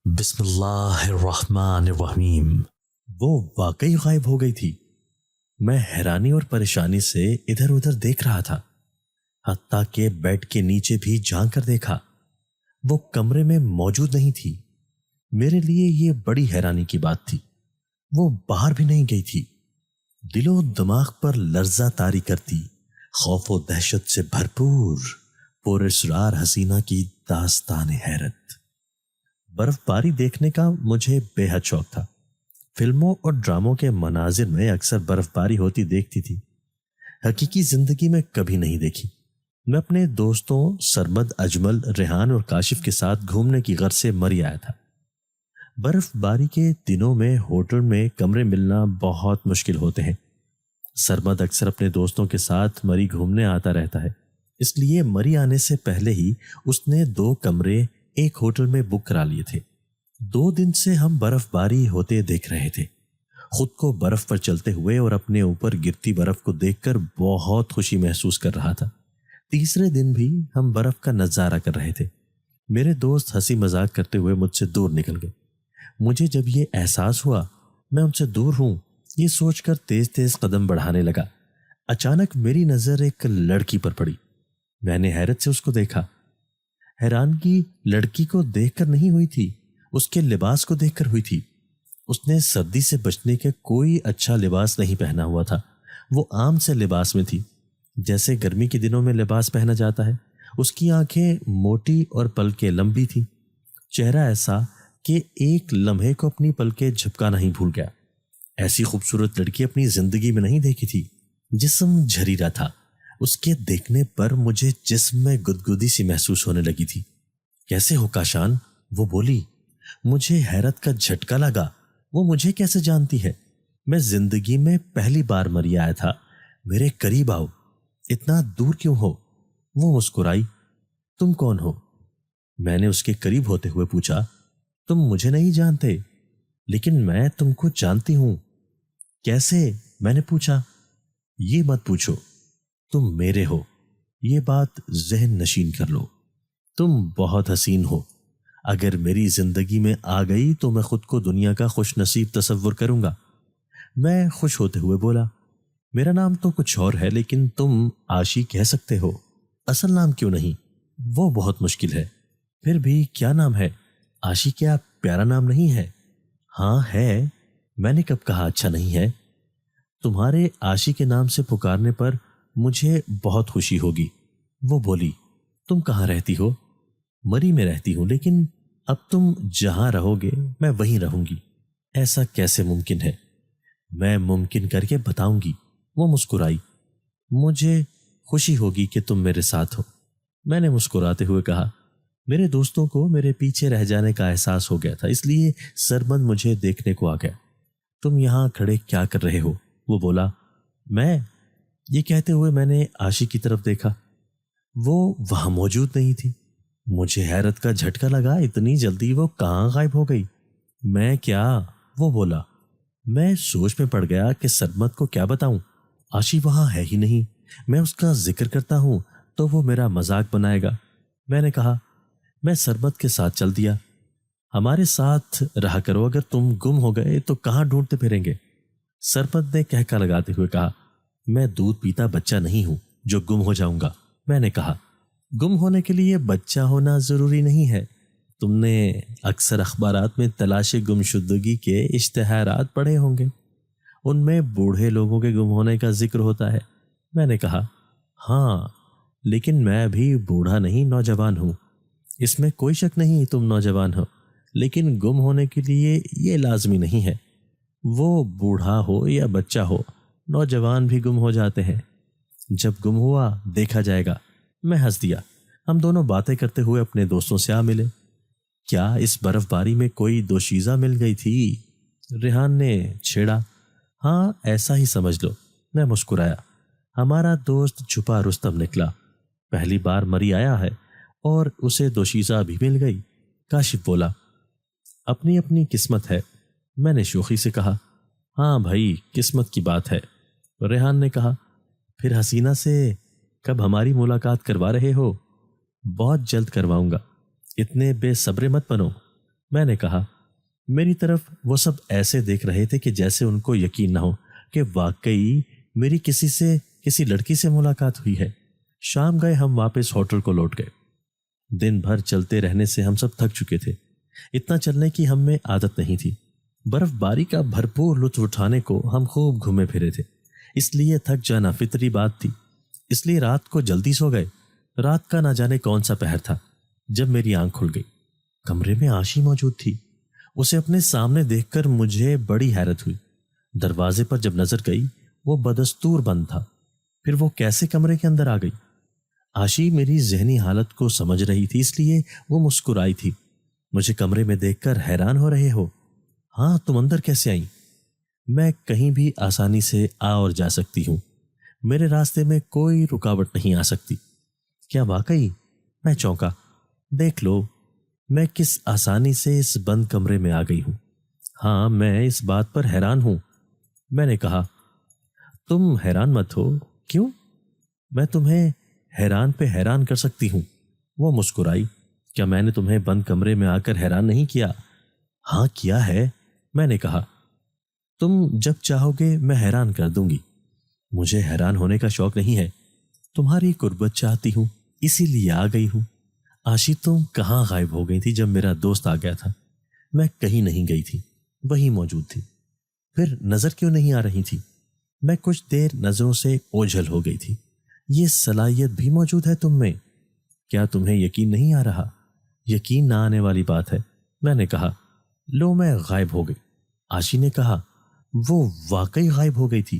بسم اللہ الرحمن الرحیم۔ وہ واقعی غائب ہو گئی تھی۔ میں حیرانی اور پریشانی سے ادھر ادھر دیکھ رہا تھا، حتیٰ کہ بیڈ کے نیچے بھی جھانک کر دیکھا۔ وہ کمرے میں موجود نہیں تھی۔ میرے لیے یہ بڑی حیرانی کی بات تھی۔ وہ باہر بھی نہیں گئی تھی۔ دل و دماغ پر لرزہ طاری کرتی، خوف و دہشت سے بھرپور پراسرار حسینہ کی داستان حیرت۔ برف باری دیکھنے کا مجھے بے حد شوق تھا۔ فلموں اور ڈراموں کے مناظر میں اکثر برف باری ہوتی دیکھتی تھی، حقیقی زندگی میں کبھی نہیں دیکھی۔ میں اپنے دوستوں سرمد، اجمل، ریحان اور کاشف کے ساتھ گھومنے کی غرض سے مری آیا تھا۔ برف باری کے دنوں میں ہوٹل میں کمرے ملنا بہت مشکل ہوتے ہیں۔ سرمد اکثر اپنے دوستوں کے ساتھ مری گھومنے آتا رہتا ہے، اس لیے مری آنے سے پہلے ہی اس نے 2 کمرے ایک ہوٹل میں بک کرا لیے تھے۔ 2 دن سے ہم برف باری ہوتے دیکھ رہے تھے۔ خود کو برف پر چلتے ہوئے اور اپنے اوپر گرتی برف کو دیکھ کر بہت خوشی محسوس کر رہا تھا۔ تیسرے دن بھی ہم برف کا نظارہ کر رہے تھے۔ میرے دوست ہنسی مذاق کرتے ہوئے مجھ سے دور نکل گئے۔ مجھے جب یہ احساس ہوا میں ان سے دور ہوں، یہ سوچ کر تیز تیز قدم بڑھانے لگا۔ اچانک میری نظر ایک لڑکی پر پڑی۔ میں نے حیرت سے اس کو دیکھا۔ حیرانگی لڑکی کو دیکھ کر نہیں ہوئی تھی، اس کے لباس کو دیکھ کر ہوئی تھی۔ اس نے سردی سے بچنے کے کوئی اچھا لباس نہیں پہنا ہوا تھا، وہ عام سے لباس میں تھی، جیسے گرمی کے دنوں میں لباس پہنا جاتا ہے۔ اس کی آنکھیں موٹی اور پلکیں لمبی تھیں، چہرہ ایسا کہ ایک لمحے کو اپنی پلکیں جھپکانا ہی بھول گیا۔ ایسی خوبصورت لڑکی اپنی زندگی میں نہیں دیکھی تھی۔ جسم جھریرا تھا، اس کے دیکھنے پر مجھے جسم میں گدگدی سی محسوس ہونے لگی تھی۔ کیسے ہو کاشان؟ وہ بولی۔ مجھے حیرت کا جھٹکا لگا، وہ مجھے کیسے جانتی ہے؟ میں زندگی میں پہلی بار مری آیا تھا۔ میرے قریب آؤ، اتنا دور کیوں ہو؟ وہ مسکرائی۔ تم کون ہو؟ میں نے اس کے قریب ہوتے ہوئے پوچھا۔ تم مجھے نہیں جانتے، لیکن میں تم کو جانتی ہوں۔ کیسے؟ میں نے پوچھا۔ یہ مت پوچھو، تم میرے ہو، یہ بات ذہن نشین کر لو۔ تم بہت حسین ہو، اگر میری زندگی میں آ گئی تو میں خود کو دنیا کا خوش نصیب تصور کروں گا۔ میں خوش ہوتے ہوئے بولا، میرا نام تو کچھ اور ہے، لیکن تم عاشی کہہ سکتے ہو، اصل نام کیوں نہیں؟ وہ بہت مشکل ہے۔ پھر بھی کیا نام ہے؟ عاشی کیا پیارا نام نہیں ہے؟ ہاں ہے، میں نے کب کہا اچھا نہیں ہے؟ تمہارے عاشی کے نام سے پکارنے پر مجھے بہت خوشی ہوگی۔ وہ بولی، تم کہاں رہتی ہو؟ مری میں رہتی ہوں، لیکن اب تم جہاں رہو گے میں وہیں رہوں گی۔ ایسا کیسے ممکن ہے؟ میں ممکن کر کے بتاؤں گی۔ وہ مسکرائی۔ مجھے خوشی ہوگی کہ تم میرے ساتھ ہو۔ میں نے مسکراتے ہوئے کہا، میرے دوستوں کو میرے پیچھے رہ جانے کا احساس ہو گیا تھا، اس لیے سرمد مجھے دیکھنے کو آ گیا۔ تم یہاں کھڑے کیا کر رہے ہو؟ وہ بولا۔ میں، یہ کہتے ہوئے میں نے عاشی کی طرف دیکھا، وہ وہاں موجود نہیں تھی۔ مجھے حیرت کا جھٹکا لگا، اتنی جلدی وہ کہاں غائب ہو گئی؟ میں کیا؟ وہ بولا۔ میں سوچ میں پڑ گیا کہ سرمد کو کیا بتاؤں، عاشی وہاں ہے ہی نہیں۔ میں اس کا ذکر کرتا ہوں تو وہ میرا مذاق بنائے گا۔ میں نے کہا، میں سرمد کے ساتھ چل دیا۔ ہمارے ساتھ رہا کرو، اگر تم گم ہو گئے تو کہاں ڈھونڈتے پھریں گے؟ سرمد نے کہکا لگاتے ہوئے کہا، میں دودھ پیتا بچہ نہیں ہوں جو گم ہو جاؤں گا۔ میں نے کہا، گم ہونے کے لیے بچہ ہونا ضروری نہیں ہے۔ تم نے اکثر اخبارات میں تلاش گمشدگی کے اشتہارات پڑھے ہوں گے، ان میں بوڑھے لوگوں کے گم ہونے کا ذکر ہوتا ہے۔ میں نے کہا، ہاں، لیکن میں بھی بوڑھا نہیں، نوجوان ہوں۔ اس میں کوئی شک نہیں تم نوجوان ہو، لیکن گم ہونے کے لیے یہ لازمی نہیں ہے۔ وہ بوڑھا ہو یا بچہ ہو، نوجوان بھی گم ہو جاتے ہیں۔ جب گم ہوا دیکھا جائے گا۔ میں ہنس دیا۔ ہم دونوں باتیں کرتے ہوئے اپنے دوستوں سے آ ملے۔ کیا اس برف باری میں کوئی دوشیزہ مل گئی تھی؟ ریحان نے چھیڑا۔ ہاں، ایسا ہی سمجھ لو۔ میں مسکرایا۔ ہمارا دوست چھپا رستم نکلا، پہلی بار مری آیا ہے اور اسے دوشیزہ بھی مل گئی۔ کاشف بولا، اپنی اپنی قسمت ہے۔ میں نے شوخی سے کہا، ہاں بھائی، قسمت کی بات ہے۔ ریحان نے کہا، پھر حسینہ سے کب ہماری ملاقات کروا رہے ہو؟ بہت جلد کرواؤں گا، اتنے بے صبر مت بنو۔ میں نے کہا، میری طرف وہ سب ایسے دیکھ رہے تھے کہ جیسے ان کو یقین نہ ہو کہ واقعی میری کسی لڑکی سے ملاقات ہوئی ہے۔ شام گئے ہم واپس ہوٹل کو لوٹ گئے۔ دن بھر چلتے رہنے سے ہم سب تھک چکے تھے۔ اتنا چلنے کی ہم میں عادت نہیں تھی۔ برف باری کا بھرپور لطف اٹھانے کو ہم خوب گھومے پھرے تھے، اس لیے تھک جانا فطری بات تھی۔ اس لیے رات کو جلدی سو گئے۔ رات کا نہ جانے کون سا پہر تھا جب میری آنکھ کھل گئی۔ کمرے میں عاشی موجود تھی۔ اسے اپنے سامنے دیکھ کر مجھے بڑی حیرت ہوئی۔ دروازے پر جب نظر گئی وہ بدستور بند تھا۔ پھر وہ کیسے کمرے کے اندر آ گئی؟ عاشی میری ذہنی حالت کو سمجھ رہی تھی، اس لیے وہ مسکرائی تھی۔ مجھے کمرے میں دیکھ کر حیران ہو رہے ہو؟ ہاں، تم اندر کیسے آئیں؟ میں کہیں بھی آسانی سے آ اور جا سکتی ہوں، میرے راستے میں کوئی رکاوٹ نہیں آ سکتی۔ کیا واقعی؟ میں چونکا۔ دیکھ لو میں کس آسانی سے اس بند کمرے میں آ گئی ہوں۔ ہاں، میں اس بات پر حیران ہوں۔ میں نے کہا، تم حیران مت ہو۔ کیوں؟ میں تمہیں حیران پہ حیران کر سکتی ہوں۔ وہ مسکرائی۔ کیا میں نے تمہیں بند کمرے میں آ کر حیران نہیں کیا؟ ہاں کیا ہے، میں نے کہا۔ تم جب چاہو گے میں حیران کر دوں گی۔ مجھے حیران ہونے کا شوق نہیں ہے، تمہاری قربت چاہتی ہوں، اسی لیے آ گئی ہوں۔ عاشی تم کہاں غائب ہو گئی تھی جب میرا دوست آ گیا تھا؟ میں کہیں نہیں گئی تھی، وہی موجود تھی۔ پھر نظر کیوں نہیں آ رہی تھی؟ میں کچھ دیر نظروں سے اوجھل ہو گئی تھی۔ یہ صلاحیت بھی موجود ہے تم میں؟ کیا تمہیں یقین نہیں آ رہا؟ یقین نہ آنے والی بات ہے، میں نے کہا۔ لو میں غائب ہو گئی، عاشی نے کہا۔ وہ واقعی غائب ہو گئی تھی۔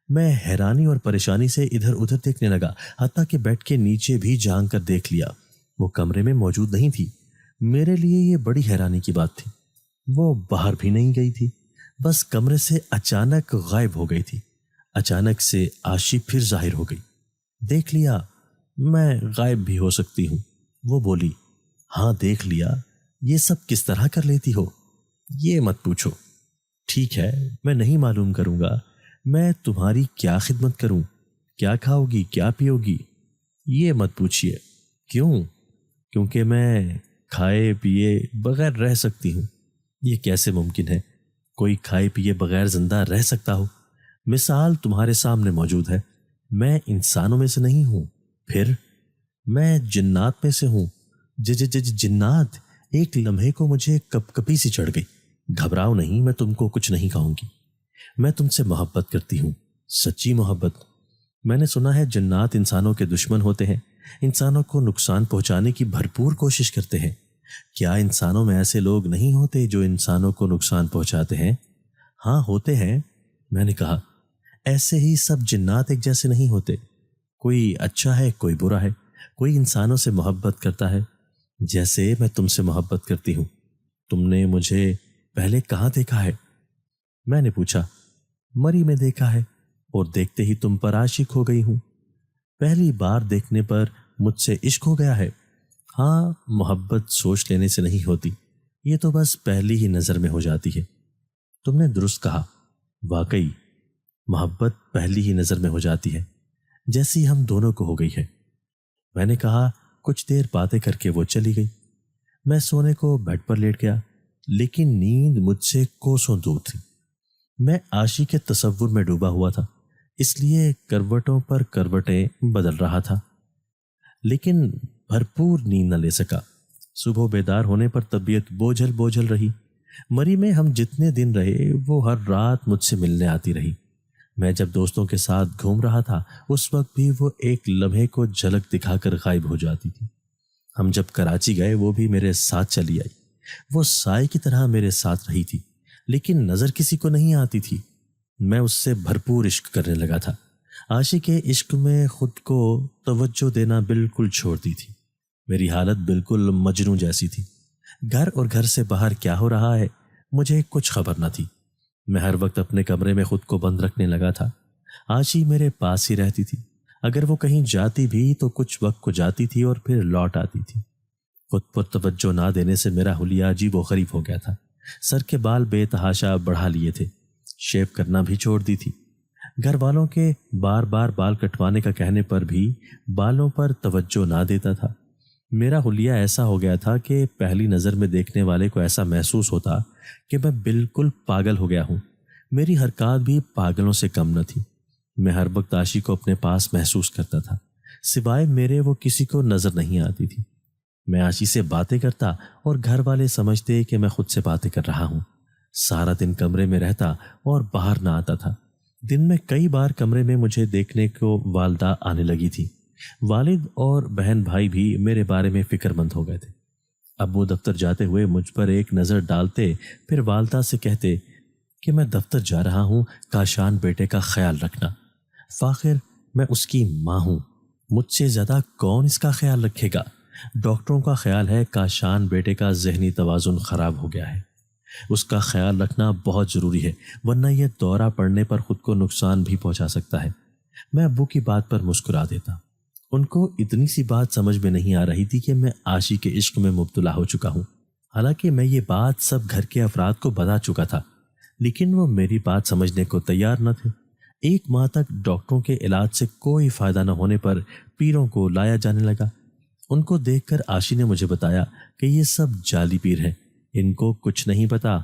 میں حیرانی اور پریشانی سے ادھر ادھر دیکھنے لگا، حتیٰ کہ بیڈ کے نیچے بھی جھانک کر دیکھ لیا۔ وہ کمرے میں موجود نہیں تھی۔ میرے لیے یہ بڑی حیرانی کی بات تھی۔ وہ باہر بھی نہیں گئی تھی، بس کمرے سے اچانک غائب ہو گئی تھی۔ اچانک سے عاشی پھر ظاہر ہو گئی۔ دیکھ لیا، میں غائب بھی ہو سکتی ہوں، وہ بولی۔ ہاں دیکھ لیا، یہ سب کس طرح کر لیتی ہو؟ یہ مت پوچھو۔ ٹھیک ہے، میں نہیں معلوم کروں گا۔ میں تمہاری کیا خدمت کروں؟ کیا کھاؤ گی، کیا پیو گی؟ یہ مت پوچھئے۔ کیوں؟ کیونکہ میں کھائے پیے بغیر رہ سکتی ہوں۔ یہ کیسے ممکن ہے؟ کوئی کھائے پیے بغیر زندہ رہ سکتا ہو؟ مثال تمہارے سامنے موجود ہے۔ میں انسانوں میں سے نہیں ہوں، پھر میں جنات میں سے ہوں۔ جنات؟ ایک لمحے کو مجھے کپ کپی سی چڑھ گئی۔ گھبراؤ نہیں، میں تم کو کچھ نہیں کہوں گی۔ میں تم سے محبت کرتی ہوں، سچی محبت۔ میں نے سنا ہے جنات انسانوں کے دشمن ہوتے ہیں، انسانوں کو نقصان پہنچانے کی بھرپور کوشش کرتے ہیں۔ کیا انسانوں میں ایسے لوگ نہیں ہوتے جو انسانوں کو نقصان پہنچاتے ہیں؟ ہاں ہوتے ہیں، میں نے کہا۔ ایسے ہی سب جنات ایک جیسے نہیں ہوتے، کوئی اچھا ہے کوئی برا ہے، کوئی انسانوں سے محبت کرتا ہے جیسے میں تم سے محبت کرتی ہوں۔ تم نے مجھے پہلے کہاں دیکھا ہے؟ میں نے پوچھا۔ مری میں دیکھا ہے، اور دیکھتے ہی تم پر عاشق ہو گئی ہوں۔ پہلی بار دیکھنے پر مجھ سے عشق ہو گیا ہے۔ ہاں، محبت سوچ لینے سے نہیں ہوتی، یہ تو بس پہلی ہی نظر میں ہو جاتی ہے۔ تم نے درست کہا، واقعی محبت پہلی ہی نظر میں ہو جاتی ہے، جیسی ہم دونوں کو ہو گئی ہے۔ میں نے کہا۔ کچھ دیر باتیں کر کے وہ چلی گئی۔ میں سونے کو بیڈ پر لیٹ گیا، لیکن نیند مجھ سے کوسوں دور تھی۔ میں عاشی کے تصور میں ڈوبا ہوا تھا، اس لیے کروٹوں پر کروٹیں بدل رہا تھا، لیکن بھرپور نیند نہ لے سکا۔ صبح بیدار ہونے پر طبیعت بوجھل رہی۔ مری میں ہم جتنے دن رہے وہ ہر رات مجھ سے ملنے آتی رہی۔ میں جب دوستوں کے ساتھ گھوم رہا تھا اس وقت بھی وہ ایک لمحے کو جھلک دکھا کر غائب ہو جاتی تھی۔ ہم جب کراچی گئے وہ بھی میرے ساتھ چلی آئی۔ وہ سائے کی طرح میرے ساتھ رہی تھی، لیکن نظر کسی کو نہیں آتی تھی۔ میں اس سے بھرپور عشق کرنے لگا تھا۔ عاشق کے عشق میں خود کو توجہ دینا بالکل چھوڑ دی تھی۔ میری حالت بالکل مجنوں جیسی تھی۔ گھر اور گھر سے باہر کیا ہو رہا ہے مجھے کچھ خبر نہ تھی۔ میں ہر وقت اپنے کمرے میں خود کو بند رکھنے لگا تھا۔ عاشی میرے پاس ہی رہتی تھی۔ اگر وہ کہیں جاتی بھی تو کچھ وقت کو جاتی تھی اور پھر لوٹ آتی تھی۔ خود پر توجہ نہ دینے سے میرا حلیہ عجیب و غریب ہو گیا تھا۔ سر کے بال بے تحاشا بڑھا لیے تھے، شیو کرنا بھی چھوڑ دی تھی۔ گھر والوں کے بار بار بال کٹوانے کا کہنے پر بھی بالوں پر توجہ نہ دیتا تھا۔ میرا حلیہ ایسا ہو گیا تھا کہ پہلی نظر میں دیکھنے والے کو ایسا محسوس ہوتا کہ میں بالکل پاگل ہو گیا ہوں۔ میری حرکات بھی پاگلوں سے کم نہ تھی۔ میں ہر وقت عاشی کو اپنے پاس محسوس کرتا تھا، سوائے میرے وہ کسی کو نظر نہیں آتی تھی۔ میں عاشی سے باتیں کرتا اور گھر والے سمجھتے کہ میں خود سے باتیں کر رہا ہوں۔ سارا دن کمرے میں رہتا اور باہر نہ آتا تھا۔ دن میں کئی بار کمرے میں مجھے دیکھنے کو والدہ آنے لگی تھی۔ والد اور بہن بھائی بھی میرے بارے میں فکر مند ہو گئے تھے۔ ابو دفتر جاتے ہوئے مجھ پر ایک نظر ڈالتے، پھر والدہ سے کہتے کہ میں دفتر جا رہا ہوں، کاشان بیٹے کا خیال رکھنا۔ فاخر میں اس کی ماں ہوں، مجھ سے زیادہ کون اس کا خیال رکھے گا؟ ڈاکٹروں کا خیال ہے کاشان بیٹے کا ذہنی توازن خراب ہو گیا ہے، اس کا خیال رکھنا بہت ضروری ہے، ورنہ یہ دورہ پڑنے پر خود کو نقصان بھی پہنچا سکتا ہے۔ میں ابو کی بات پر مسکرا دیتا۔ ان کو اتنی سی بات سمجھ میں نہیں آ رہی تھی کہ میں عاشی کے عشق میں مبتلا ہو چکا ہوں۔ حالانکہ میں یہ بات سب گھر کے افراد کو بتا چکا تھا، لیکن وہ میری بات سمجھنے کو تیار نہ تھے۔ ایک ماہ تک ڈاکٹروں کے علاج سے کوئی فائدہ نہ ہونے پر پیروں کو لایا جانے لگا۔ ان کو دیکھ کر عاشی نے مجھے بتایا کہ یہ سب جعلی پیر ہیں، ان کو کچھ نہیں پتا۔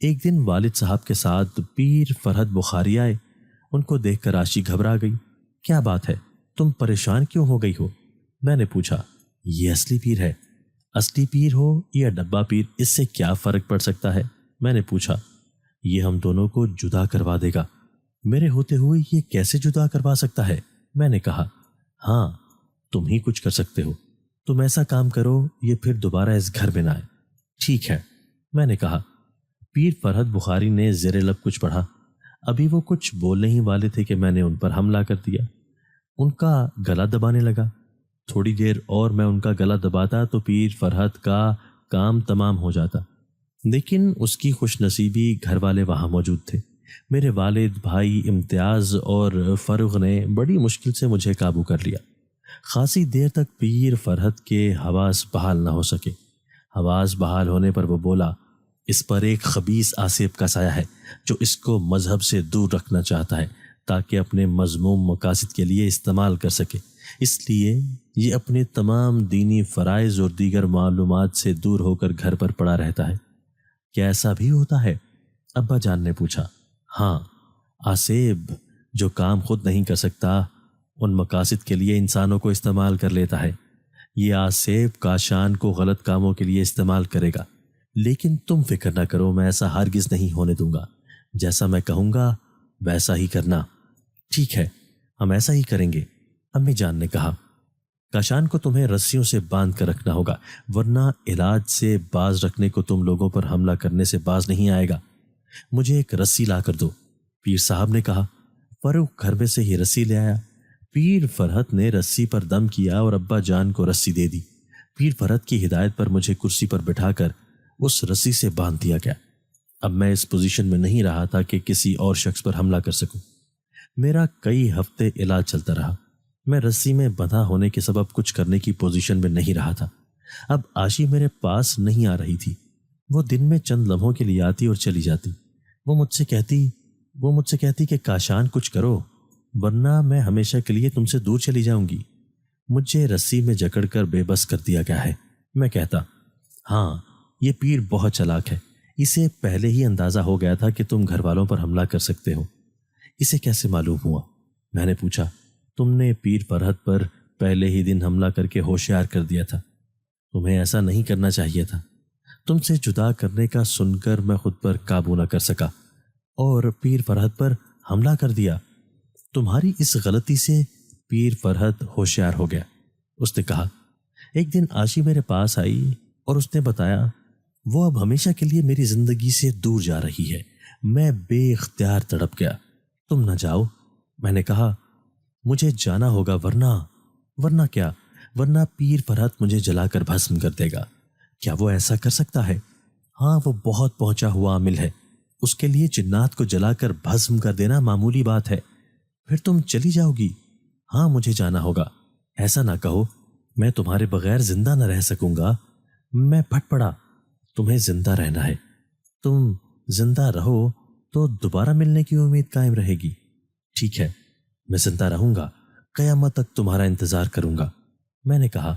ایک دن والد صاحب کے ساتھ پیر فرحت بخاری آئے۔ ان کو دیکھ کر عاشی گھبرا گئی۔ کیا بات ہے، تم پریشان کیوں ہو گئی ہو؟ میں نے پوچھا۔ یہ اصلی پیر ہے۔ اصلی پیر ہو یا ڈبہ پیر، اس سے کیا فرق پڑ سکتا ہے؟ میں نے پوچھا۔ یہ ہم دونوں کو جدا کروا دے گا۔ میرے ہوتے ہوئے یہ کیسے جدا کروا سکتا ہے؟ میں نے کہا۔ ہاں، تم ہی کچھ کر سکتے ہو۔ تم ایسا کام کرو یہ پھر دوبارہ اس گھر میں نہ آئے۔ ٹھیک ہے، میں نے کہا۔ پیر فرحت بخاری نے زیر لب کچھ پڑھا۔ ابھی وہ کچھ بولنے ہی والے تھے کہ میں نے ان پر حملہ کر دیا۔ ان کا گلا دبانے لگا۔ تھوڑی دیر اور میں ان کا گلا دباتا تو پیر فرحت کا کام تمام ہو جاتا، لیکن اس کی خوش نصیبی گھر والے وہاں موجود تھے۔ میرے والد، بھائی امتیاز اور فرغ نے بڑی مشکل سے مجھے قابو کر لیا۔ خاصی دیر تک پیر فرحت کے حواس بحال نہ ہو سکے۔ حواس بحال ہونے پر وہ بولا، اس پر ایک خبیث آصف کا سایہ ہے جو اس کو مذہب سے دور رکھنا چاہتا ہے تاکہ اپنے مذموم مقاصد کے لیے استعمال کر سکے، اس لیے یہ اپنے تمام دینی فرائض اور دیگر معلومات سے دور ہو کر گھر پر پڑا رہتا ہے۔ کیا ایسا بھی ہوتا ہے؟ ابا جان نے پوچھا۔ ہاں، آصف جو کام خود نہیں کر سکتا ان مقاصد کے لیے انسانوں کو استعمال کر لیتا ہے۔ یہ آصف کاشان کو غلط کاموں کے لیے استعمال کرے گا، لیکن تم فکر نہ کرو، میں ایسا ہرگز نہیں ہونے دوں گا۔ جیسا میں کہوں گا ویسا ہی کرنا۔ ٹھیک ہے، ہم ایسا ہی کریں گے، امی جان نے کہا۔ کاشان کو تمہیں رسیوں سے باندھ کر رکھنا ہوگا، ورنہ علاج سے باز رکھنے کو تم لوگوں پر حملہ کرنے سے باز نہیں آئے گا۔ مجھے ایک رسی لا کر دو، پیر صاحب نے کہا۔ فاروق گھر میں سے ہی رسی لے آیا۔ پیر فرحت نے رسی پر دم کیا اور ابا جان کو رسی دے دی۔ پیر فرحت کی ہدایت پر مجھے کرسی پر بٹھا کر اس رسی سے باندھ دیا گیا۔ اب میں اس پوزیشن میں نہیں رہا تھا کہ کسی اور شخص پر حملہ کر سکوں۔ میرا کئی ہفتے علاج چلتا رہا۔ میں رسی میں بندھا ہونے کے سبب کچھ کرنے کی پوزیشن میں نہیں رہا تھا۔ اب عاشی میرے پاس نہیں آ رہی تھی۔ وہ دن میں چند لمحوں کے لیے آتی اور چلی جاتی۔ وہ مجھ سے کہتی کہ کاشان کچھ کرو، ورنہ میں ہمیشہ کے لیے تم سے دور چلی جاؤں گی۔ مجھے رسی میں جکڑ کر بے بس کر دیا گیا ہے۔ میں کہتا، ہاں، یہ پیر بہت چالاک ہے، اسے پہلے ہی اندازہ ہو گیا تھا کہ تم گھر والوں پر حملہ کر سکتے ہو۔ اسے کیسے معلوم ہوا؟ میں نے پوچھا۔ تم نے پیر فرحت پر پہلے ہی دن حملہ کر کے ہوشیار کر دیا تھا۔ تمہیں ایسا نہیں کرنا چاہیے تھا۔ تم سے جدا کرنے کا سن کر میں خود پر قابو نہ کر سکا اور پیر فرحت پر حملہ کر دیا۔ تمہاری اس غلطی سے پیر فرحت ہوشیار ہو گیا، اس نے کہا۔ ایک دن عاشی میرے پاس آئی اور اس نے بتایا وہ اب ہمیشہ کے لیے میری زندگی سے دور جا رہی ہے۔ میں بے اختیار تڑپ گیا۔ تم نہ جاؤ، میں نے کہا۔ مجھے جانا ہوگا، ورنہ کیا؟ ورنہ پیر فرحت مجھے جلا کر بھسم کر دے گا۔ کیا وہ ایسا کر سکتا ہے؟ ہاں، وہ بہت پہنچا ہوا عامل ہے، اس کے لیے جنات کو جلا کر بھسم کر دینا معمولی بات ہے۔ پھر تم چلی جاؤ گی؟ ہاں، مجھے جانا ہوگا۔ ایسا نہ کہو، میں تمہارے بغیر زندہ نہ رہ سکوں گا۔ میں پھٹ پڑا۔ تمہیں زندہ رہنا ہے، تم زندہ رہو تو دوبارہ ملنے کی امید قائم رہے گی۔ ٹھیک ہے، میں زندہ رہوں گا، قیامت تک تمہارا انتظار کروں گا۔ میں نے کہا۔